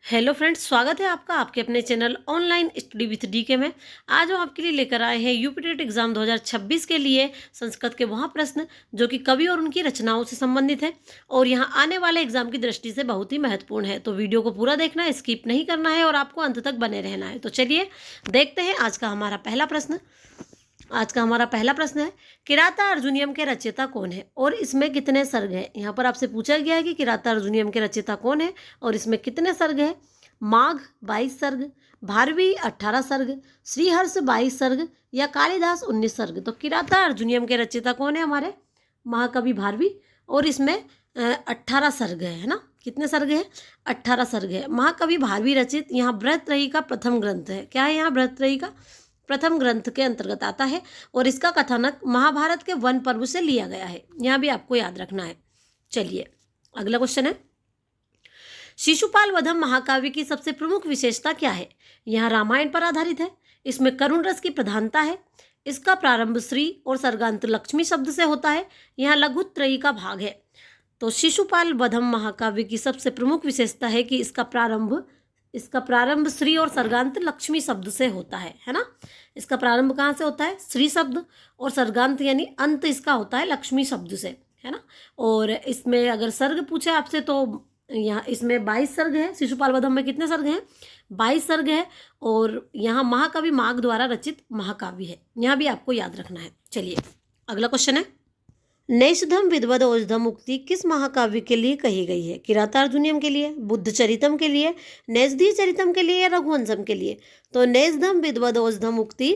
Hello friends, स्वागत है आपका आपके अपने channel online study with DK में। आज हम आपके लिए लेकर आए हैं यूपी टेट एग्जाम 2026 के लिए संस्कृत के वहाँ प्रश्न जो कि कवि और उनकी रचनाओं से संबंधित है और यहाँ आने वाले एग्जाम की दृष्टि से बहुत ही महत्वपूर्ण है। तो वीडियो को पूरा देखना है, स्किप नहीं करना है और आपको अंत तक बने रहना है। तो चलिए देखते हैं आज का हमारा पहला प्रश्न। आज का हमारा पहला प्रश्न है, किराता अर्जुनियम के रचयिता कौन है और इसमें कितने सर्ग हैं। यहाँ पर आपसे पूछा गया है कि किराता अर्जुनियम के रचयिता कौन है और इसमें कितने सर्ग हैं। माघ 22 सर्ग, भारवी 18 सर्ग, श्रीहर्ष 22 सर्ग या कालिदास 19 सर्ग। तो किराता अर्जुनियम के रचयिता कौन है हमारे महाकवि भारवी और इसमें 18 सर्ग है ना। कितने सर्ग है? 18 सर्ग है। महाकवि भारवी रचित यहाँ बृहत्रयी का प्रथम ग्रंथ है। क्या है? यहाँ बृहत्रयी का प्रथम ग्रंथ के अंतर्गत आता है और इसका कथानक महाभारत के वन पर्व से लिया गया है। यहाँ भी आपको याद रखना है। चलिए अगला क्वेश्चन है, शिशुपाल वधम महाकाव्य की सबसे प्रमुख विशेषता क्या है। यहाँ रामायण पर आधारित है। इसमें करुण रस की प्रधानता है। इसका प्रारंभ श्री और सर्गांत लक्ष्मी शब्द से होता है। यहाँ लघुत्रयी का भाग है। तो शिशुपाल वधम महाकाव्य की सबसे प्रमुख विशेषता है कि इसका प्रारंभ श्री और सर्गांत लक्ष्मी शब्द से होता है ना। इसका प्रारंभ कहाँ से होता है? श्री शब्द और सर्गांत यानी अंत इसका होता है लक्ष्मी शब्द से, है ना। और इसमें अगर सर्ग पूछे आपसे तो यहाँ इसमें 22 सर्ग है। शिशुपाल वधम में कितने सर्ग हैं? 22 सर्ग है और यहाँ महाकवि माघ द्वारा रचित महाकाव्य है। यहाँ भी आपको याद रखना है। चलिए अगला क्वेश्चन है, नैषधम विद्वद औषधम उक्ति किस महाकाव्य के लिए कही गई है। किरातार्जुनियम के लिए, बुद्ध चरितम के लिए, नैषधीय चरितम के लिए या रघुवंशम के लिए। तो नैषधम विद्वद औषधम उक्ति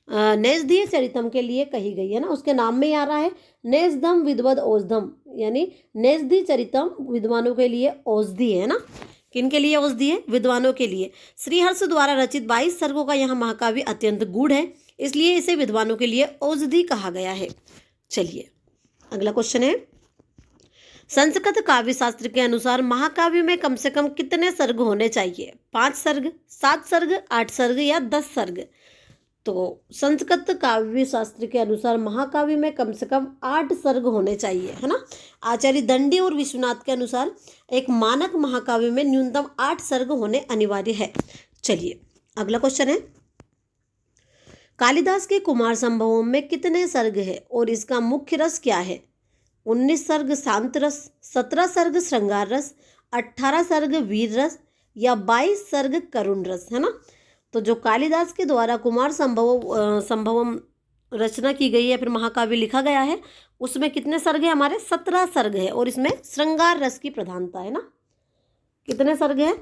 नैषधीय चरितम के लिए कही गई है ना। उसके नाम में ही आ रहा है नैषधम विद्वद औषधम, यानी नैषधीय चरितम विद्वानों के लिए औषधि है ना। किन के लिए औषधि है? विद्वानों के लिए। श्रीहर्ष द्वारा रचित 22 सर्गों का यह महाकाव्य अत्यंत गूढ़ है, इसलिए इसे विद्वानों के लिए औषधि कहा गया है। चलिए अगला क्वेश्चन है, संस्कृत काव्य शास्त्र के अनुसार महाकाव्य में कम से कम कितने सर्ग होने चाहिए। 5 सर्ग, 7 सर्ग, 8 सर्ग या 10 सर्ग। तो संस्कृत काव्य शास्त्र के अनुसार महाकाव्य में कम से कम 8 सर्ग होने चाहिए, है ना। आचार्य दंडी और विश्वनाथ के अनुसार एक मानक महाकाव्य में न्यूनतम 8 सर्ग होने अनिवार्य है। चलिए अगला क्वेश्चन है, कालिदास के कुमार संभवों में कितने सर्ग है और इसका मुख्य रस क्या है। 19 सर्ग शांत रस, 17 सर्ग श्रृंगार रस, 18 सर्ग वीर रस या 22 सर्ग करुण रस, है ना। तो जो कालिदास के द्वारा कुमार संभवम रचना की गई है, फिर महाकाव्य लिखा गया है, उसमें कितने सर्ग है हमारे? 17 सर्ग है और इसमें श्रृंगार रस की प्रधानता है ना। कितने सर्ग है?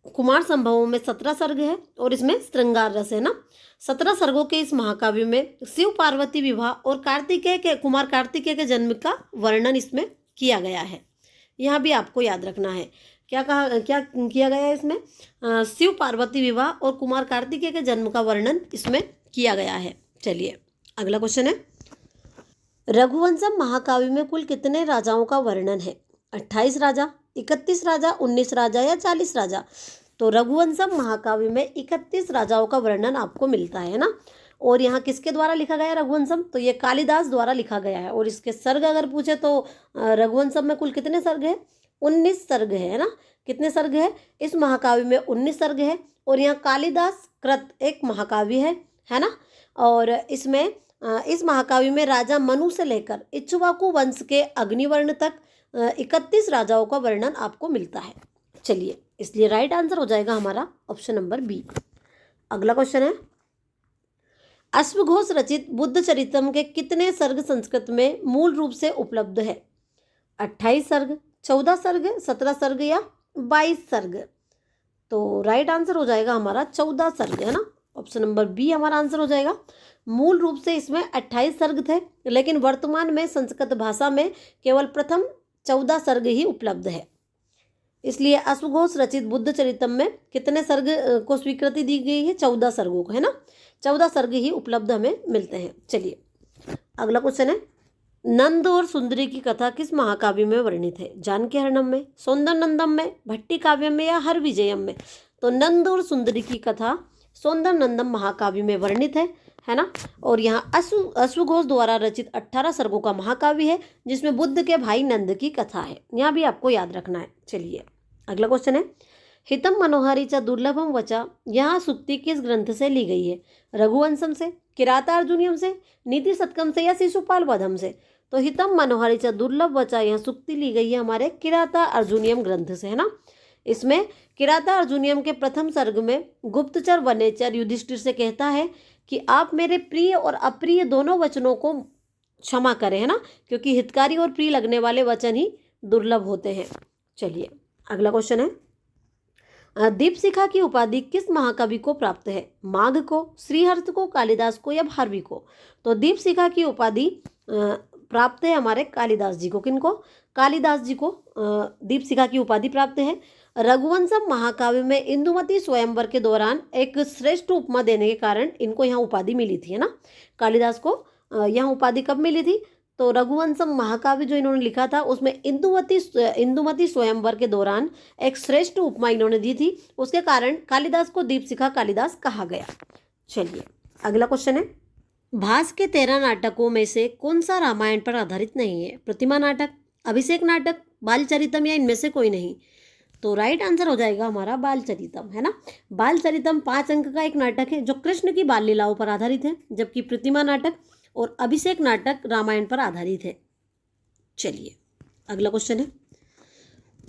कुमार संभवों में 17 सर्ग है और इसमें श्रृंगार रस है ना। 17 सर्गों के इस महाकाव्य में शिव पार्वती विवाह और कुमार कार्तिकेय के जन्म का वर्णन इसमें किया गया है। यहाँ भी आपको याद रखना है क्या किया गया है इसमें? शिव पार्वती विवाह और कुमार कार्तिकेय के जन्म का वर्णन इसमें किया गया है। चलिए अगला क्वेश्चन है, रघुवंशम महाकाव्य में कुल कितने राजाओं का वर्णन है। 28 राजा, 31 राजा, 19 राजा या 40 राजा। तो रघुवंशम महाकाव्य में 31 राजाओं का वर्णन आपको मिलता है ना। और यहाँ किसके द्वारा लिखा गया रघुवंशम? तो ये कालिदास द्वारा लिखा गया है। और इसके सर्ग अगर पूछे तो रघुवंशम में कुल कितने सर्ग है? 19 सर्ग है ना। कितने सर्ग है? इस महाकाव्य में 19 सर्ग है और यहाँ कालिदास कृत एक महाकाव्य है ना। और इसमें इस महाकाव्य में राजा मनु से लेकर इक्ष्वाकु वंश के अग्निवर्ण तक 31 राजाओं का वर्णन आपको मिलता है। चलिए इसलिए राइट आंसर हो जाएगा हमारा ऑप्शन नंबर बी। अगला क्वेश्चन है, अश्वघोष रचित बुद्ध चरितम के कितने सर्ग संस्कृत में मूल रूप से उपलब्ध है। 28 सर्ग, 14 सर्ग, 17 सर्ग या 22 सर्ग। तो राइट आंसर हो जाएगा हमारा 14 सर्ग, है ना। ऑप्शन नंबर बी हमारा आंसर हो जाएगा। मूल रूप से इसमें 28 सर्ग थे, लेकिन वर्तमान में संस्कृत भाषा में केवल प्रथम 14 सर्ग ही उपलब्ध है। इसलिए अश्वघोष रचित बुद्ध चरितम में कितने सर्ग को स्वीकृति दी गई है? 14 सर्गों को, है ना। 14 सर्ग ही उपलब्ध हमें मिलते हैं। चलिए अगला क्वेश्चन है, नंद और सुंदरी की कथा किस महाकाव्य में वर्णित है। जानकी हरणम में, सौंदर नंदम में, भट्टी काव्यम में या हर विजयम में। तो नंद और सुंदरी की कथा सौंदर नंदम महाकाव्य में वर्णित है ना। और यहाँ अश्वघोष द्वारा रचित 18 सर्गों का महाकाव्य है जिसमें बुद्ध के भाई नंद की कथा है। यहाँ भी आपको याद रखना है। चलिए अगला क्वेश्चन है, हितम मनोहारीचा दुर्लभम वचा यहाँ सुक्ति किस ग्रंथ से ली गई है? रघुवंशम से, किरातार्जुनियम से, नीति शतकम से या शिशुपाल वधम से? तो हितम मनोहारीचा दुर्लभ वचा यहाँ सुक्ति ली गई है हमारे किराता अर्जुनियम ग्रंथ से, है ना। इसमें किराता अर्जुनियम के प्रथम सर्ग में गुप्तचर वनेचर युधिष्ठिर से कहता है कि आप मेरे प्रिय और अप्रिय दोनों वचनों को क्षमा करें, है ना, क्योंकि हितकारी और प्रिय लगने वाले वचन ही दुर्लभ होते हैं। चलिए अगला क्वेश्चन है, दीपशिखा की उपाधि किस महाकवि को प्राप्त है? माघ को, श्रीहर्ष को, कालिदास को या भारवी को? तो दीपशिखा की उपाधि प्राप्त है हमारे कालिदास जी को। किनको? कालिदास जी को दीपशिखा की उपाधि प्राप्त है। रघुवंशम महाकाव्य में इंदुमती स्वयंवर के दौरान एक श्रेष्ठ उपमा देने के कारण इनको यहाँ उपाधि मिली थी, है ना। कालिदास को यहाँ उपाधि कब मिली थी? तो रघुवंशम महाकाव्य जो इन्होंने लिखा था उसमें इंदुमती स्वयंवर के दौरान एक श्रेष्ठ उपमा इन्होंने दी थी, उसके कारण कालिदास को दीपशिखा कालिदास कहा गया। चलिए अगला क्वेश्चन है, भास के 13 नाटकों में से कौन सा रामायण पर आधारित नहीं है? प्रतिमा नाटक, अभिषेक नाटक, बालचरितम या इनमें से कोई नहीं? तो राइट आंसर हो जाएगा हमारा बालचरितम, है ना। बालचरितम 5 अंक का एक नाटक है जो कृष्ण की बाल लीलाओं पर आधारित है, जबकि प्रतिमा नाटक और अभिषेक नाटक रामायण पर आधारित है। चलिए अगला क्वेश्चन है,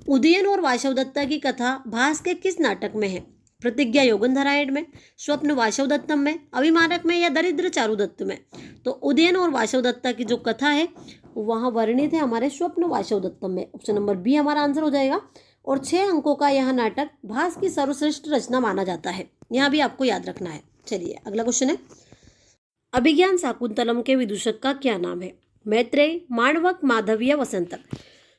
उदयन और वासवदत्ता की कथा भास के किस नाटक में है? प्रतिज्ञा योगंधरायण में, स्वप्न वासवदत्तम में, अभिमानक में या दरिद्र चारुदत्त में? तो उदयन और वासवदत्ता की जो कथा है वहाँ वर्णित है हमारे स्वप्न वासवदत्तम में। ऑप्शन नंबर बी हमारा आंसर हो जाएगा। और 6 अंकों का यह नाटक भास की सर्वश्रेष्ठ रचना माना जाता है, यहाँ भी आपको याद रखना है। चलिए अगला क्वेश्चन है, अभिज्ञान शाकुंतलम के विदूषक का क्या नाम है? मैत्रेय, माणवक, माधव या वसंतक?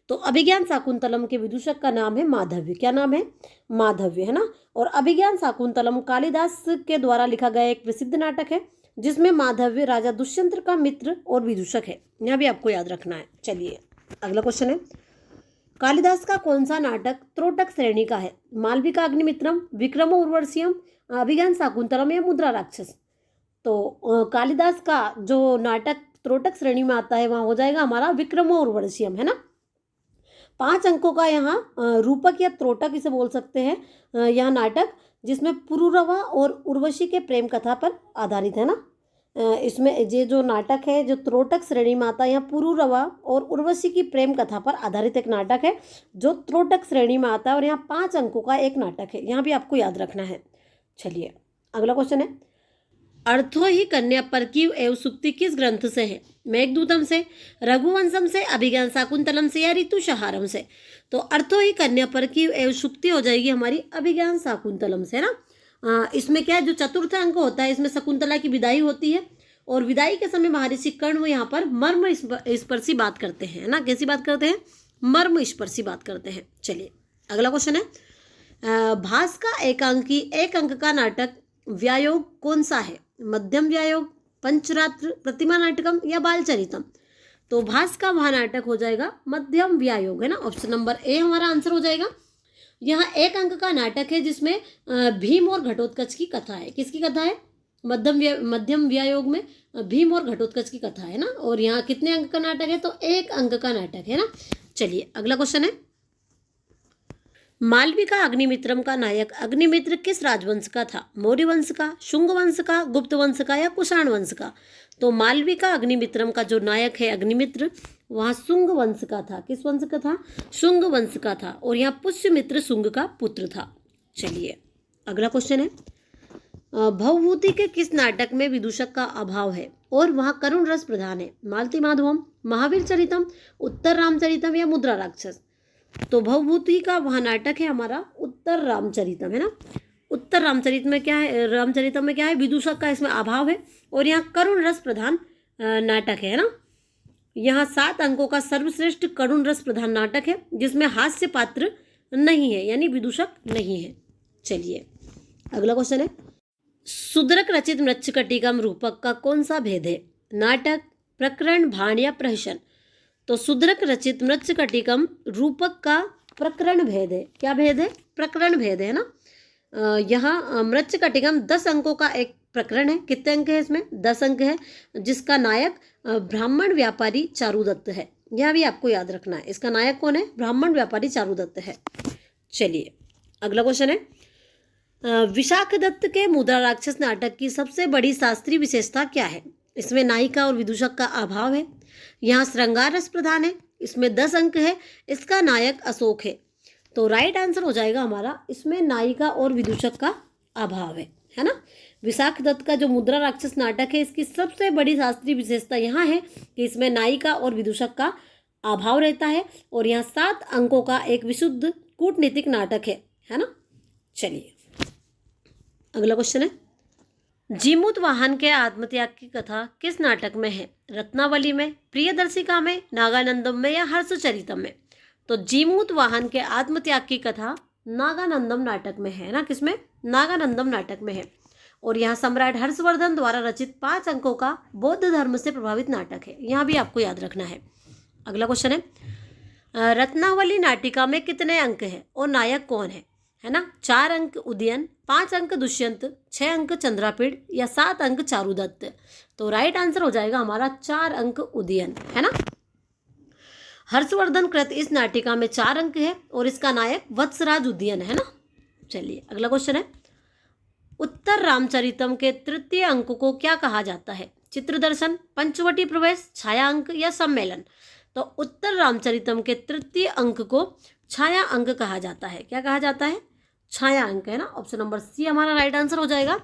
तो अभिज्ञान शाकुंतलम के विदूषक का नाम है माधव्य। क्या नाम है? माधव्य, है ना। और अभिज्ञान शाकुंतलम कालिदास के द्वारा लिखा गया एक प्रसिद्ध नाटक है जिसमें माधव्य राजा दुष्यंत का मित्र और विदूषक है, यहाँ भी आपको याद रखना है। चलिए अगला क्वेश्चन है, कालिदास का कौन सा नाटक त्रोटक श्रेणी का है? मालविका अग्निमित्रम, विक्रमो उर्वशीयम, अभिज्ञान शाकुंतलम या मुद्रा राक्षस? तो कालिदास का जो नाटक त्रोटक श्रेणी में आता है वहाँ हो जाएगा हमारा विक्रमो उर्वशीयम, है ना। 5 अंकों का यहाँ रूपक या त्रोटक इसे बोल सकते हैं यह नाटक, जिसमें पुरुरवा और उर्वशी के प्रेम कथा पर आधारित है ना। इसमें ये जो नाटक है जो त्रोटक श्रेणी में आता है, यहाँ पुरुरवा और उर्वशी की प्रेम कथा पर आधारित एक नाटक है जो त्रोटक श्रेणी में आता है और यहाँ 5 अंकों का एक नाटक है, यहाँ भी आपको याद रखना है। चलिए अगला क्वेश्चन है, अर्थो ही कन्या परकीव एवं सुक्ति किस ग्रंथ से है? मेघदूतम से, रघुवंशम से, अभिज्ञान शाकुंतलम से या ऋतुसंहारम से? तो अर्थो ही कन्या परकीव एवं सुक्ति हो जाएगी हमारी अभिज्ञान शाकुंतलम से, ना। इसमें क्या है, जो चतुर्थ अंक होता है इसमें शकुंतला की विदाई होती है और विदाई के समय महर्षि कर्ण यहाँ पर मर्म स्पर्शी बात करते हैं, ना। कैसी बात करते हैं? मर्म स्पर्शी बात करते हैं। चलिए अगला क्वेश्चन है, भास का एकांकी 1 अंक का नाटक व्यायोग कौन सा है? मध्यम व्यायोग, पंचरात्र, प्रतिमा नाटकम या बालचरितम? तो भास का वह नाटक हो जाएगा मध्यम व्यायोग, है ना। ऑप्शन नंबर ए हमारा आंसर हो जाएगा। यहाँ 1 अंक का नाटक है जिसमें भीम और घटोत्कच की कथा है। किसकी कथा है? मध्यम व्यायोग में भीम और घटोत्कच की कथा है ना। और यहाँ कितने अंक का नाटक है? तो 1 अंक का नाटक है ना। चलिए अगला क्वेश्चन है, मालविका अग्निमित्रम का नायक अग्निमित्र किस राजवंश का था? मौर्य वंश का, शुंग वंश का, गुप्त वंश का या कुषाण वंश का? तो मालविका अग्निमित्रम का जो नायक है अग्निमित्र वहाँ शुंग वंश का था। किस वंश का था? शुंग वंश का था। और यहाँ पुष्यमित्र शुंग का पुत्र था। चलिए अगला क्वेश्चन है, भवभूति के किस नाटक में विदूषक का अभाव है और वहाँ करुण रस प्रधान है? मालती माधवम, महावीर चरितम, उत्तर रामचरितम या मुद्रा राक्षस? तो भवभूति का वह नाटक है हमारा उत्तर रामचरितम, है ना। उत्तर रामचरित में क्या है? रामचरितम में क्या है? विदूषक का इसमें अभाव है और यहाँ करुण रस प्रधान नाटक है ना। यहाँ 7 अंकों का सर्वश्रेष्ठ करुण रस प्रधान नाटक है जिसमें हास्य पात्र नहीं है, यानी विदूषक नहीं है। चलिए अगला क्वेश्चन है, शूद्रक रचित मृच्छकटिकम रूपक का कौन सा भेद है? नाटक, प्रकरण, भाण या प्रहसन? तो शूद्रक रचित मृच्छकटिकम रूपक का प्रकरण भेद है। क्या भेद है? प्रकरण भेद है ना। यहाँ मृच्छकटिकम 10 अंकों का एक प्रकरण है। कितने अंक है इसमें? 10 अंक है, जिसका नायक ब्राह्मण व्यापारी चारुदत्त है। यह भी आपको याद रखना है। इसका नायक कौन है? ब्राह्मण व्यापारी चारुदत्त है। चलिए अगला क्वेश्चन है, विशाख दत्त के मुद्रा राक्षस नाटक की सबसे बड़ी शास्त्रीय विशेषता क्या है? इसमें नायिका और विदूषक का अभाव है, यहाँ श्रृंगार रस प्रधान है, इसमें 10 अंक है, इसका नायक अशोक है। तो राइट आंसर हो जाएगा हमारा, इसमें नायिका और विदूषक का अभाव है ना। विशाख दत्त का जो मुद्रा राक्षस नाटक है, इसकी सबसे बड़ी शास्त्रीय विशेषता यहाँ है कि इसमें नायिका और विदूषक का अभाव रहता है और यहाँ 7 अंकों का एक विशुद्ध कूटनीतिक नाटक है ना। चलिए अगला क्वेश्चन है, जीमूत वाहन के आत्मत्याग की कथा किस नाटक में है? रत्नावली में, प्रियदर्शिका में, नागानंदम में या हर्षचरितम में? तो जीमूत वाहन के आत्मत्याग की कथा नागानंदम नाटक में है ना। किसमें? नागानंदम नाटक में है। और यहाँ सम्राट हर्षवर्धन द्वारा रचित 5 अंकों का बौद्ध धर्म से प्रभावित नाटक है, यहाँ भी आपको याद रखना है। अगला क्वेश्चन है, रत्नावली नाटिका में कितने अंक हैं और नायक कौन है ना। 4 अंक उदयन, 5 अंक दुष्यंत, 6 अंक चंद्रापीड़ या 7 अंक चारुदत्त? तो राइट आंसर हो जाएगा हमारा 4 अंक उदयन, है ना। हर्षवर्धन कृत इस नाटिका में 4 अंक है और इसका नायक वत्सराज उदयन है ना। चलिए अगला क्वेश्चन है, उत्तर रामचरितम के तृतीय अंक को क्या कहा जाता है? चित्रदर्शन, पंचवटी प्रवेश, छाया अंक या सम्मेलन? तो उत्तर रामचरितम के तृतीय अंक को छाया अंक कहा जाता है। क्या कहा जाता है? छाया अंक, है ना। ऑप्शन नंबर सी हमारा राइट आंसर हो जाएगा।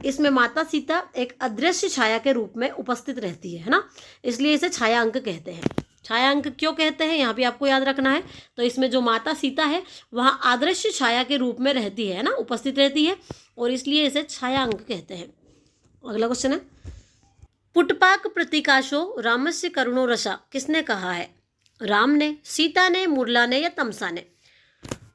इसमें माता सीता एक अदृश्य छाया के रूप में उपस्थित रहती है ना, इसलिए इसे छाया अंक कहते हैं। छाया अंक क्यों कहते हैं, यहाँ भी आपको याद रखना है। तो इसमें जो माता सीता है वहाँ अदृश्य छाया के रूप में रहती है ना, उपस्थित रहती है, और इसलिए इसे छाया अंक कहते हैं। अगला क्वेश्चन है, पुटपाक प्रतीकाशो रामस्य करुणो रसा किसने कहा है? राम ने, सीता ने, मुरला ने या तमसा ने?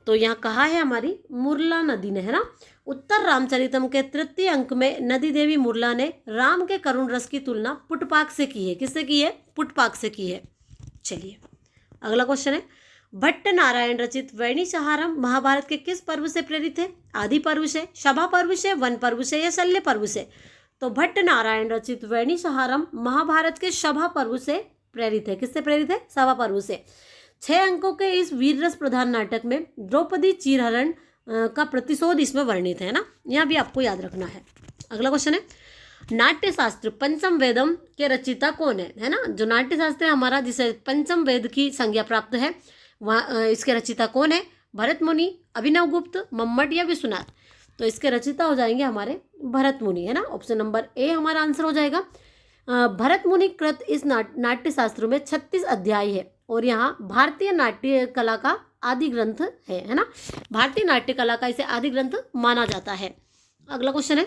तो यहाँ कहा है हमारी मुरला नदी ने, है ना। उत्तर रामचरितम के तृतीय अंक में नदी देवी मुरला ने राम के करुण रस की तुलना पुटपाक से की है। किससे की है? पुटपाक से की है। चलिए अगला क्वेश्चन है, भट्ट नारायण रचित वैनिचारम महाभारत के किस पर्व से प्रेरित है? आदि पर्व से, सभा पर्व से, वन पर्व से या शल्य पर्व से? तो भट्ट नारायण रचित वैनिचारम महाभारत के सभा पर्व से प्रेरित है। किससे प्रेरित है? सभा पर्व से। 6 अंकों के इस वीर रस प्रधान नाटक में द्रौपदी चीरहरण का प्रतिशोध इसमें वर्णित है ना, यह भी आपको याद रखना है। अगला क्वेश्चन है, नाट्यशास्त्र पंचम वेदम के रचयिता कौन है ना। जो नाट्यशास्त्र है हमारा, जिसे पंचम वेद की संज्ञा प्राप्त है, वहाँ इसके रचयिता कौन है? भरत मुनि, अभिनव गुप्त, मम्मट या विश्वनाथ? तो इसके रचयिता हो जाएंगे हमारे भरत मुनि, है ना। ऑप्शन नंबर ए हमारा आंसर हो जाएगा। भरत मुनि कृत इस नाट्यशास्त्र में 36 अध्याय है और यहाँ भारतीय नाट्य कला का आदि ग्रंथ है ना। भारतीय नाट्य कला का इसे आदि ग्रंथ माना जाता है। अगला क्वेश्चन है,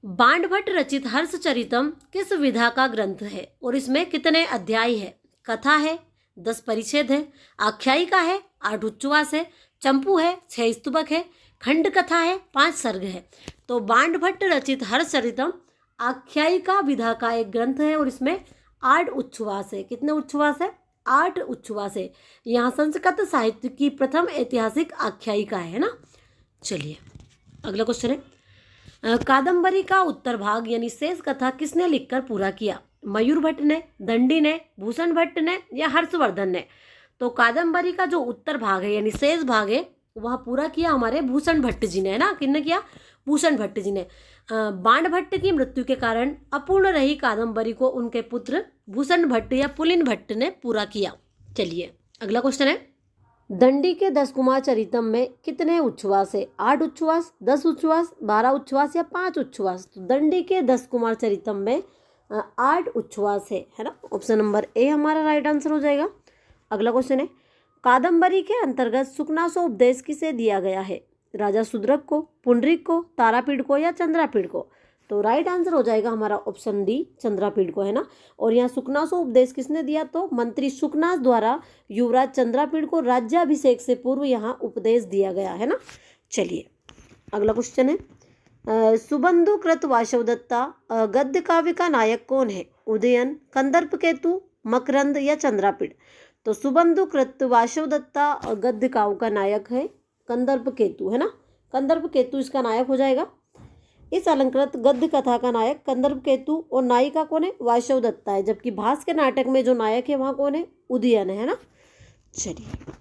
बाणभट्ट रचित हर्षचरितम किस विधा का ग्रंथ है और इसमें कितने अध्याय है? कथा है, 10 परिच्छेद है, आख्यायिका है, 8 उच्छ्वास है, चंपू है, 6 स्तुबक है, खंड कथा है, 5 सर्ग है? तो बाणभट्ट रचित हर्षचरितम आख्यायिका विधा का एक ग्रंथ है और इसमें 8 उच्छ्वास है। कितने उच्छ्वास है? 8 उच्छ्वास है। यहाँ संस्कृत साहित्य की प्रथम ऐतिहासिक आख्यायिका है ना। चलिए अगला क्वेश्चन है, कादंबरी का उत्तर भाग यानी शेष कथा किसने लिखकर पूरा किया? मयूर भट्ट ने, दंडी ने, भूषण भट्ट ने या हर्षवर्धन ने? तो कादंबरी का जो उत्तर भाग है यानी शेष भाग है वह पूरा किया हमारे भूषण भट्ट जी ने, है ना। किसने किया? भूषण भट्ट जी ने। बाण भट्ट की मृत्यु के कारण अपूर्ण रही कादंबरी को उनके पुत्र भूषण भट्ट या पुलिन भट्ट ने पूरा किया। चलिए अगला क्वेश्चन है, दंडी के 10 कुमार चरितम में कितने उच्छ्वास है? 8 उच्छ्वास, 10 उच्छ्वास, 12 उच्छ्वास या 5 उच्छ्वास? तो दंडी के 10 कुमार चरितम में 8 उच्छ्वास है ना। ऑप्शन नंबर ए हमारा राइट आंसर हो जाएगा। अगला क्वेश्चन है, कादंबरी के अंतर्गत सुकनासो उपदेश किसे दिया गया है? राजा सुद्रक को, पुंडरीक को, तारापीड़ को या चंद्रापीड़ को? तो राइट आंसर हो जाएगा हमारा ऑप्शन डी, चंद्रापीड़ को, है ना। और यहाँ सुकनासो उपदेश किसने दिया? तो मंत्री सुकनास द्वारा युवराज चंद्रापीड़ को राज्याभिषेक से पूर्व यहाँ उपदेश दिया गया है ना। चलिए अगला क्वेश्चन है, सुबंधु कृत वासवदत्ता गद्य काव्य का नायक कौन है? उदयन, कंदर्प केतु, मकरंद या चंद्रापीड़? तो सुबंधु कृत वासवदत्ता गद्य काव्य का नायक है कंदर्प केतु, है ना। कंदर्प केतु इसका नायक हो जाएगा। इस अलंकृत गद्य कथा का नायक कंदर्प केतु और नायिका कौन है? वासवदत्ता है। जबकि भास के नाटक में जो नायक है वहाँ कौन है? उदयन है ना। चलिए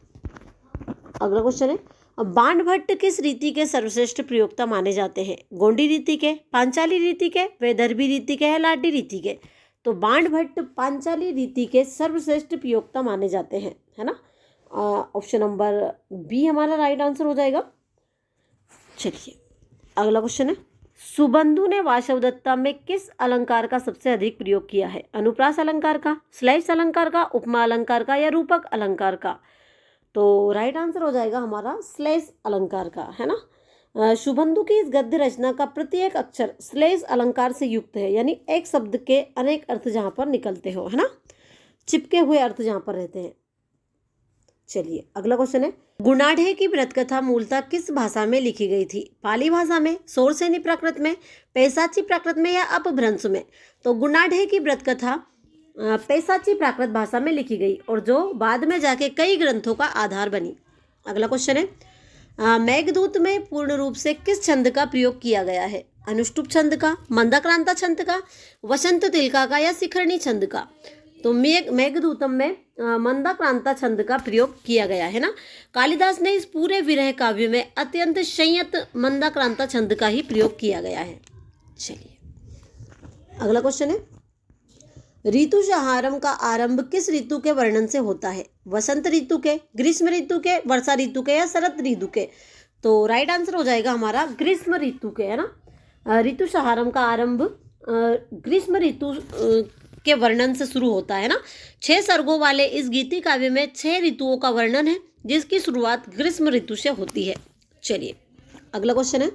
अगला क्वेश्चन है, बाणभट्ट किस रीति के सर्वश्रेष्ठ प्रयोक्ता माने जाते हैं? गोंडी रीति के, पांचाली रीति के, वैदर्भी रीति के या लाडी रीति के? तो बाणभट्ट पांचाली रीति के सर्वश्रेष्ठ प्रयोक्ता माने जाते हैं, है ना। ऑप्शन नंबर बी हमारा राइट आंसर हो जाएगा। चलिए अगला क्वेश्चन है, सुबंधु ने वासवदत्ता में किस अलंकार का सबसे अधिक प्रयोग किया है? अनुप्रास अलंकार का, श्लेष अलंकार का, उपमा अलंकार का या रूपक अलंकार का? तो राइट आंसर हो जाएगा हमारा श्लेष अलंकार का, है ना। सुबंधु की इस गद्य रचना का प्रत्येक अक्षर श्लेष अलंकार से युक्त है, यानी एक शब्द के अनेक अर्थ जहाँ पर निकलते हो, है ना, चिपके हुए अर्थ जहाँ पर रहते हैं। चलिए अगला क्वेश्चन है, गुणाढ़े की व्रत कथा मूलतः किस भाषा में लिखी गई थी? पाली भाषा में, शौरसेनी प्राकृत में, पैसाची प्राकृत में या अपभ्रंश में? तो गुणाढ़े की व्रत कथा पैसाची प्राकृत भाषा में लिखी गई और जो बाद में जाके कई ग्रंथों का आधार बनी। अगला क्वेश्चन है, मेघदूत में पूर्ण रूप से किस छंद का प्रयोग किया गया है? अनुष्टुप छंद का, मंदाक्रांता छंद का, वसंत तिलका का या शिखरणी छंद का? तो मेघदूतम में मंदाक्रांता छंद का प्रयोग किया गया है ना। कालिदास ने इस पूरे विरह काव्य में अत्यंत संयत मंदाक्रांता छंद का ही प्रयोग किया गया है। चलिए अगला क्वेश्चन है, ऋतुसंहारम का आरंभ किस ऋतु के वर्णन से होता है? वसंत ऋतु के, ग्रीष्म ऋतु के, वर्षा ऋतु के या शरद ऋतु के? तो राइट आंसर हो जाएगा हमारा ग्रीष्म ऋतु के, है ना। ऋतुसंहारम का आरंभ ग्रीष्म ऋतु के वर्णन से शुरू होता है ना। 6 सर्गों वाले इस गीति काव्य में 6 ऋतुओं का वर्णन है, जिसकी शुरुआत ग्रीष्म ऋतु से होती है। चलिए अगला क्वेश्चन है,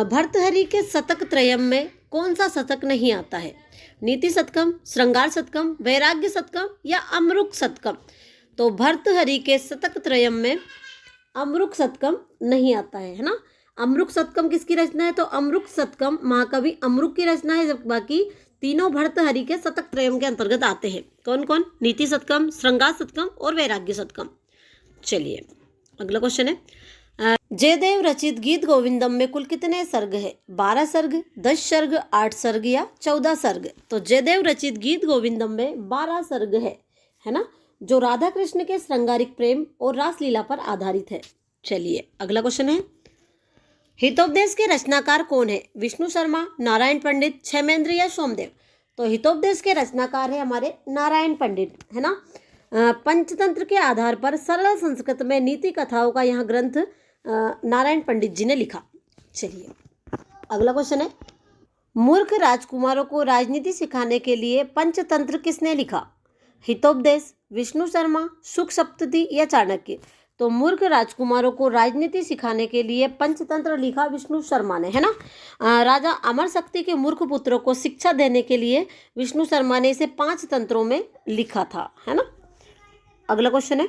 भर्तृहरि के शतक त्रयम में कौन सा शतक नहीं आता है? नीति शतकम, श्रृंगार शतकम, वैराग्य शतकम या अमरुक शतकम? तो भर्तृहरि के शतक त्रयम में अमरुक शतकम नहीं आता है ना। अमरुक शतकम किसकी रचना है? तो अमरुक शतकम महाकवि अमरुक की रचना है, जब बाकी तीनों भर्तृहरि के शतक त्रयम के अंतर्गत आते हैं। कौन कौन? नीति शतकम, श्रृंगार शतकम और वैराग्य शतकम। चलिए अगला क्वेश्चन है, जयदेव रचित गीत गोविंदम में कुल कितने सर्ग है? 12 सर्ग, 10 सर्ग, 8 सर्ग या 14 सर्ग? तो जयदेव रचित गीत गोविंदम में 12 सर्ग है ना, जो राधा कृष्ण के श्रृंगारिक प्रेम और रासलीला पर आधारित है। चलिए अगला क्वेश्चन है, हितोपदेश के रचनाकार कौन है? विष्णु शर्मा, नारायण पंडित, क्षेमेंद्र या सोमदेव? तो हितोपदेश के रचनाकार है हमारे नारायण पंडित, है ना। पंचतंत्र के आधार पर सरल संस्कृत में नीति कथाओं का यह ग्रंथ नारायण पंडित जी ने लिखा। चलिए अगला क्वेश्चन है, मूर्ख राजकुमारों को राजनीति सिखाने के लिए पंचतंत्र किसने लिखा? हितोपदेश, विष्णु शर्मा, सुख सप्तति या चाणक्य? तो मूर्ख राजकुमारों को राजनीति सिखाने के लिए पंचतंत्र लिखा विष्णु शर्मा ने, है ना। राजा अमर शक्ति के मूर्ख पुत्रों को शिक्षा देने के लिए विष्णु शर्मा ने इसे 5 तंत्रों में लिखा था, है ना। अगला क्वेश्चन है,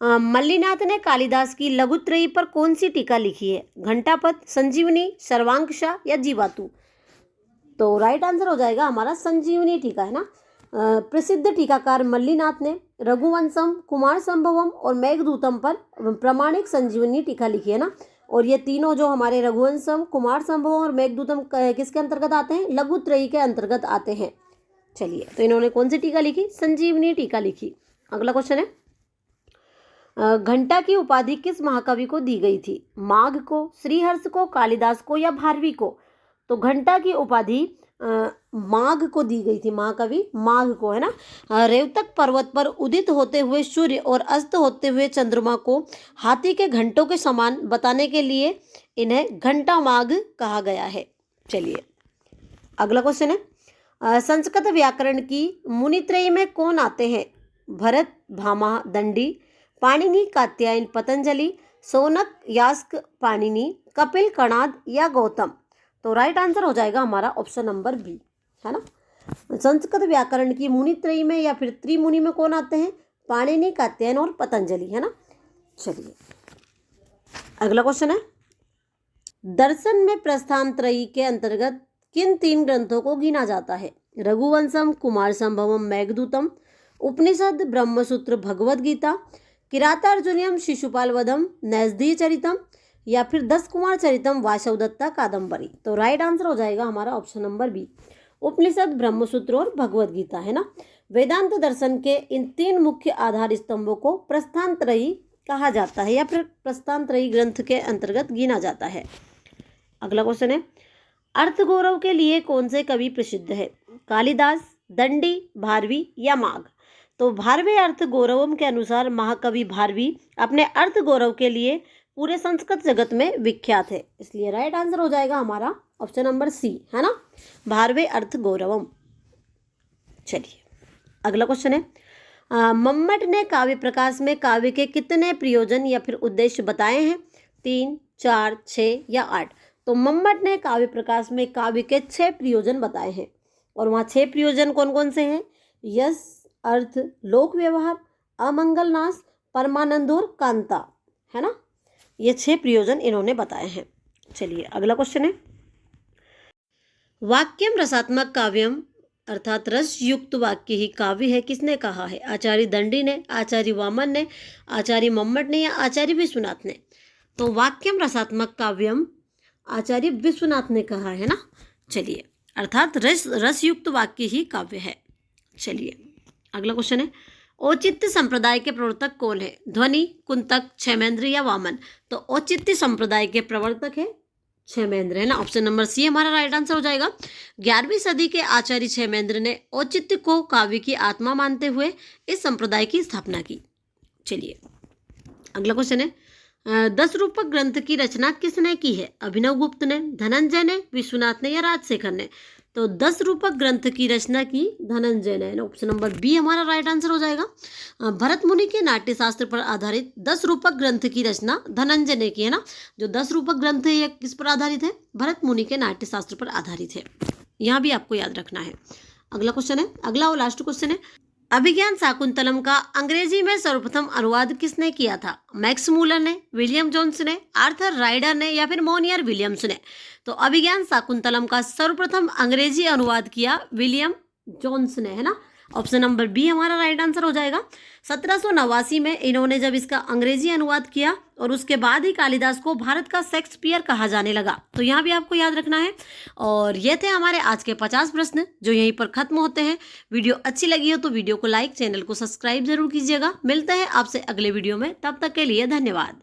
मल्लीनाथ ने कालिदास की लघुत्रयी पर कौन सी टीका लिखी है? घंटापद, संजीवनी, सर्वांकशा या जीवातु? तो राइट आंसर हो जाएगा हमारा संजीवनी टीका, है ना। प्रसिद्ध टीकाकार मल्लीनाथ ने रघुवंशम, कुमार संभवम और मेघदूतम पर प्रामाणिक संजीवनी टीका लिखी है ना। और ये तीनों जो हमारे रघुवंशम, कुमार संभवम और मेघदूतम किसके अंतर्गत आते हैं? लघुत्रयी के अंतर्गत आते हैं। चलिए तो इन्होंने कौन सी टीका लिखी? संजीवनी टीका लिखी। अगला क्वेश्चन है, घंटा की उपाधि किस महाकवि को दी गई थी? माघ को, श्रीहर्ष को, कालिदास को या भारवी को? तो घंटा की उपाधि माघ को दी गई थी, महाकवि माघ को, है ना। रेवतक पर्वत पर उदित होते हुए सूर्य और अस्त होते हुए चंद्रमा को हाथी के घंटों के समान बताने के लिए इन्हें घंटा माघ कहा गया है। चलिए अगला क्वेश्चन है, संस्कृत व्याकरण की मुनित्रयी में कौन आते हैं? भरत, भामा, दंडी, पाणिनि, कात्यायन, पतंजलि, शौनक, यास्क, पाणिनि, कपिल, कणाद या गौतम? तो राइट आंसर हो जाएगा हमारा ऑप्शन नंबर बी, है ना। संस्कृत व्याकरण की मुनित्रयी में या फिर त्रिमुनि में कौन आते हैं? पाणिनि, कात्यायन और पतंजलि, है ना। चलिए अगला क्वेश्चन है, दर्शन में प्रस्थानत्रयी के अंतर्गत किन 3 ग्रंथों को गिना जाता है? रघुवंशम, कुमार संभवम, मेघदूतम, उपनिषद, ब्रह्मसूत्र, भगवद गीता, किरातार्जुनीयम, शिशुपाल वधम, नैषधीय चरितम या फिर 10 कुमार चरितम, वासवदत्ता कादंबरी? तो राइट आंसर हो जाएगा हमारा ऑप्शन नंबर बी, उपनिषद, ब्रह्मसूत्र और भगवद गीता, है ना। वेदांत दर्शन के इन 3 मुख्य आधार स्तंभों को प्रस्थानत्रयी कहा जाता है या फिर प्रस्तांतरी ग्रंथ के अंतर्गत गिना जाता है। अगला क्वेश्चन है, अर्थगौरव के लिए कौन से कवि प्रसिद्ध है? कालिदास, दंडी, भारवी या माघ? तो भारवे अर्थगौरवम के अनुसार महाकवि भारवी अपने अर्थगौरव के लिए पूरे संस्कृत जगत में विख्यात है, इसलिए राइट आंसर हो जाएगा हमारा ऑप्शन नंबर सी, है ना, भारवे अर्थगौरवम। चलिए अगला क्वेश्चन है, मम्मट ने काव्य प्रकाश में काव्य के कितने प्रयोजन या फिर उद्देश्य बताए हैं? 3, 4, 6 या 8? तो मम्मट ने काव्य प्रकाश में काव्य के 6 प्रयोजन बताए हैं, और वहाँ 6 प्रयोजन कौन कौन से हैं? यश, अर्थ, लोक व्यवहार, अमंगल नाश, परमानंद और कांता, है ना, ये 6 प्रयोजन इन्होंने बताए हैं। चलिए अगला क्वेश्चन है, वाक्यम रसात्मक काव्यम अर्थात रस युक्त वाक्य ही काव्य है, किसने कहा है? आचार्य दंडी ने, आचार्य वामन ने, आचार्य मम्मट ने या आचार्य विश्वनाथ ने? तो वाक्यम रसात्मक काव्यम आचार्य विश्वनाथ ने कहा है ना। चलिए अर्थात रसयुक्त वाक्य ही काव्य है। चलिए अगला क्वेश्चन है, औचित्य संप्रदाय के प्रवर्तक कौन है? ध्वनि, कुंतक, क्षेमेंद्र या वामन? तो औचित्य संप्रदाय के प्रवर्तक है क्षेमेंद्र, है ना, ऑप्शन नंबर सी हमारा राइट आंसर हो जाएगा। 11वीं सदी के आचार्य क्षेमेंद्र ने औचित्य को काव्य की आत्मा मानते हुए इस संप्रदाय की स्थापना की। चलिए अगला क्वेश्चन है, 10 रूपक ग्रंथ की रचना किसने की है? अभिनव गुप्त ने, धनंजय ने, विश्वनाथ ने या राजशेखर ने? तो 10 रूपक ग्रंथ की रचना की धनंजय ने, ऑप्शन नंबर बी हमारा राइट आंसर हो जाएगा। भरत मुनि के नाट्य शास्त्र पर आधारित 10 रूपक ग्रंथ की रचना धनंजय ने की, है ना। जो 10 रूपक ग्रंथ है ये किस पर आधारित है? भरत मुनि के नाट्य शास्त्र पर आधारित है, यहाँ भी आपको याद रखना है। अगला क्वेश्चन है, अगला और लास्ट क्वेश्चन है, अभिज्ञान शाकुंतलम का अंग्रेजी में सर्वप्रथम अनुवाद किसने किया था? मैक्स मूलर ने, विलियम जोन्स ने, आर्थर राइडर ने या फिर मोनियर विलियम्स ने? तो अभिज्ञान शाकुंतलम का सर्वप्रथम अंग्रेजी अनुवाद किया विलियम जोन्स ने, है ना, ऑप्शन नंबर बी हमारा राइट आंसर हो जाएगा। 1789 में इन्होंने जब इसका अंग्रेजी अनुवाद किया और उसके बाद ही कालिदास को भारत का शेक्सपियर कहा जाने लगा, तो यहाँ भी आपको याद रखना है। और ये थे हमारे आज के 50 प्रश्न जो यहीं पर खत्म होते हैं। वीडियो अच्छी लगी हो तो वीडियो को लाइक, चैनल को सब्सक्राइब जरूर कीजिएगा। मिलते हैं आपसे अगले वीडियो में, तब तक के लिए धन्यवाद।